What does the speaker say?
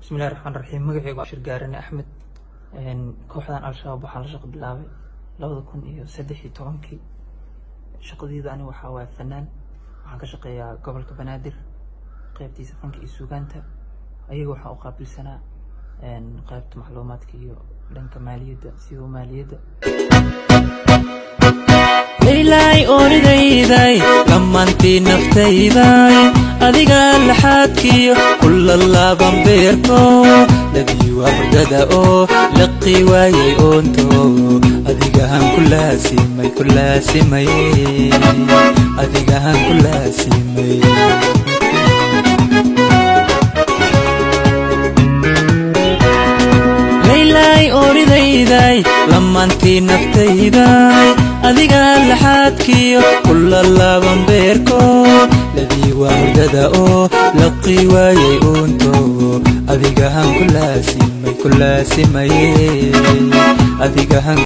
بسم الله الرحمن الرحيم. magacaygu Ashir Gaarane Axmed kooxdan al-shabaab waxaan la shaqo bilaabay 2013 shaqadayda aniga waxa waa fanaan waxaan ka shaqeeyaa gobolka Banaadir qaybtiisa fanka iyo suugaanta ayaga waxaan u qaabilsanaa qaybta macluumaadka iyo dhanka maaliyadda sida maaliyadda leylay oridayday lamantii naftayday adiga laxadkiyo kullalaaban beerko ladii wardada oo laqi waayay oonto adigahan kulaasimay adigahan kulaasimay leylay oridayday lamantii naftayday adiga laxadkiyo kullalaaban beerko ladii wardada oo laqi waayay oonto adigahan kulaasimay adigahan